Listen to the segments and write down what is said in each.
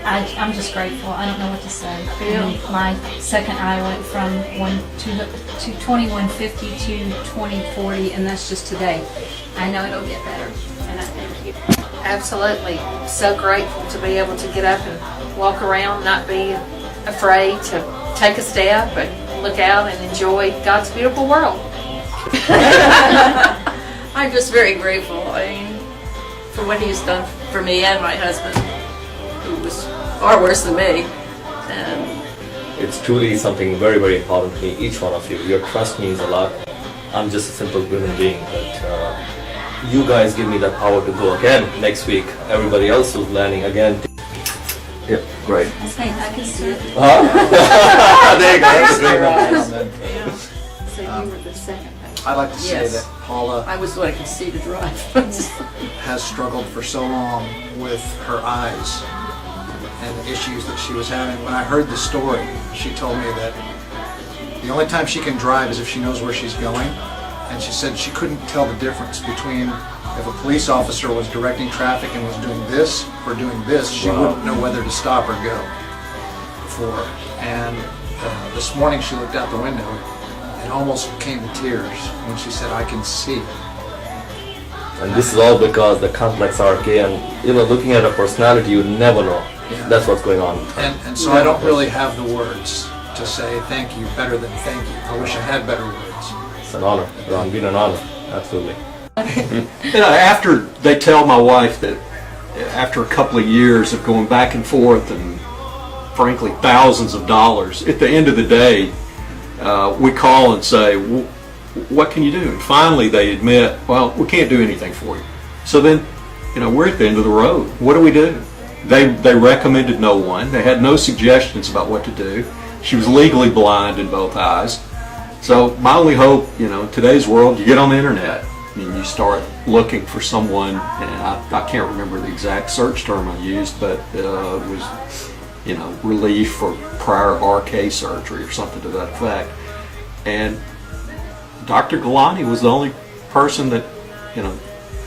I'm just grateful. I don't know what to say. Yeah. I mean, my second eye went from 2150 to 2040, and that's just today. I know it'll get better, and I thank you. Absolutely. So grateful to be able to get up and walk around, not be afraid to take a step and look out and enjoy God's beautiful world. I'm just very grateful, for what he's done for me and my husband, who was far worse than me. And it's truly something very, very important to me, each one of you. Your trust means a lot. I'm just a simple human being, but you guys give me that power to go again next week. Everybody else who's landing again. Yep, great. Hey, I can see it. There you go. So you were the second patient. I like to say Yes. that Paula I was the one who could see to drive. has struggled for so long with her eyes and the issues that she was having. When I heard the story, she told me that the only time she can drive is if she knows where she's going. And she said she couldn't tell the difference between if a police officer was directing traffic and was doing this or doing this, she wouldn't know whether to stop or go for her. And this morning she looked out the window and almost came to tears when she said, I can see. And this is all because the complex RK, and looking at her personality, you never know. Yeah. That's what's going on. And so I don't really have the words to say thank you better than thank you. I wish I had better words. It's an honor, Ron. Been an honor. Absolutely. After they tell my wife that after a couple of years of going back and forth and frankly thousands of dollars, at the end of the day, we call and say, what can you do? And finally they admit, well, we can't do anything for you. So then, we're at the end of the road. What do we do? They recommended no one. They had no suggestions about what to do. She was legally blind in both eyes. So my only hope, today's world, you get on the internet and you start looking for someone, and I can't remember the exact search term I used, but it was, relief for prior RK surgery or something to that effect. And Dr. Gulani was the only person that,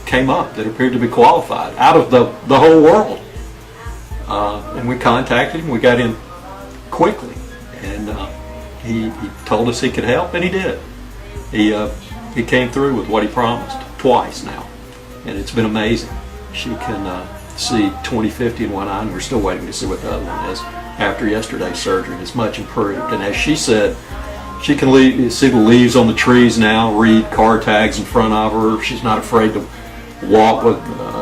came up that appeared to be qualified out of the whole world. And we contacted him, we got in quickly, and he told us he could help, and he did. He came through with what he promised twice now, and it's been amazing. She can see 20/50 in one eye, and we're still waiting to see what the other one is after yesterday's surgery. It's much improved, and as she said, she can see the leaves on the trees now, read car tags in front of her. She's not afraid to walk with.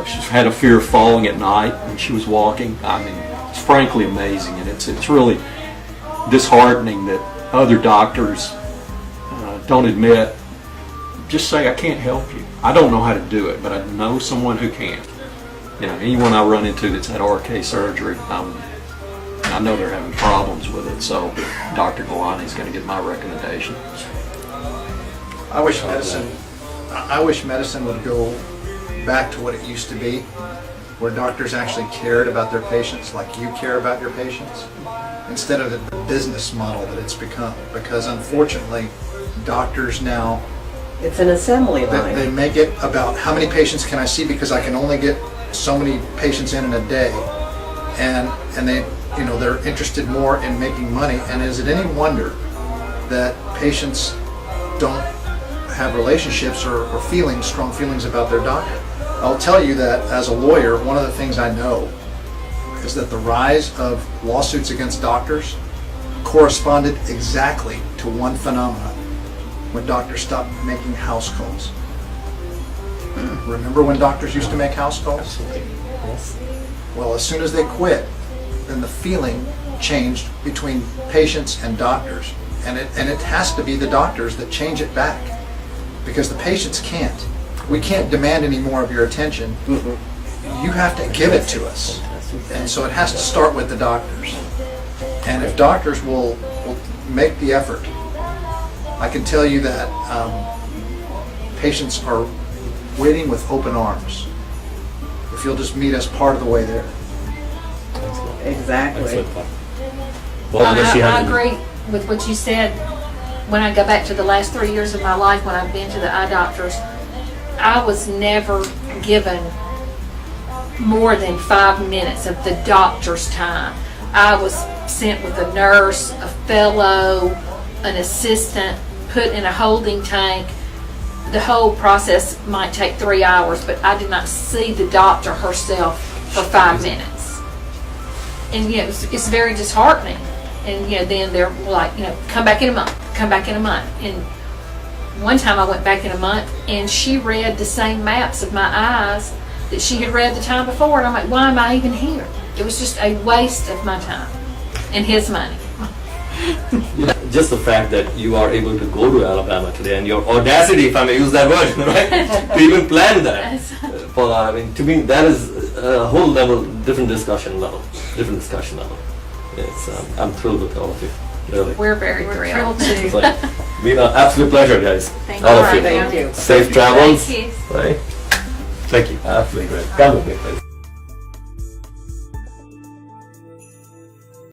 She's had a fear of falling at night when she was walking. I mean, it's frankly amazing, and it's really disheartening that other doctors don't admit. Just say, I can't help you. I don't know how to do it, but I know someone who can. Anyone I run into that's had RK surgery, I know they're having problems with it, so Dr. Gulani is going to get my recommendation. I wish medicine would go back to what it used to be, where doctors actually cared about their patients like you care about your patients, instead of the business model that it's become. Because unfortunately, doctors now, it's an assembly line. they make it about how many patients can I see because I can only get so many patients in a day, and they they're interested more in making money. And is it any wonder that patients don't have relationships or strong feelings about their doctor? I'll tell you that as a lawyer, one of the things I know is that the rise of lawsuits against doctors corresponded exactly to one phenomenon: when doctors stopped making house calls. Remember when doctors used to make house calls? Absolutely. Yes. Well, as soon as they quit, then the feeling changed between patients and doctors. And it has to be the doctors that change it back, because the patients can't. We can't demand any more of your attention. You have to give it to us. And so it has to start with the doctors. And if doctors will make the effort, I can tell you that patients are waiting with open arms. If you'll just meet us part of the way there. Exactly. Excellent. Well, I agree with what you said. When I go back to the last 3 years of my life when I've been to the eye doctors, I was never given more than 5 minutes of the doctor's time. I was sent with a nurse, a fellow, an assistant, put in a holding tank. The whole process might take 3 hours, but I did not see the doctor herself for 5 minutes. And it's very disheartening. And then they're like, come back in a month, come back in a month. And one time I went back in a month, and she read the same maps of my eyes that she had read the time before, and I'm like, why am I even here? It was just a waste of my time and his money. Just the fact that you are able to go to Alabama today, and your audacity, if I may use that word, right, to even plan that. I mean, to me, that is a whole level, different discussion level. It's, I'm thrilled with all of you, really. We're very thrilled. It's like, been an absolute pleasure, guys. Thank all you. of you. Thank you. Safe travels. Thank you. Right? Thank you. Absolutely great. Come with me, please.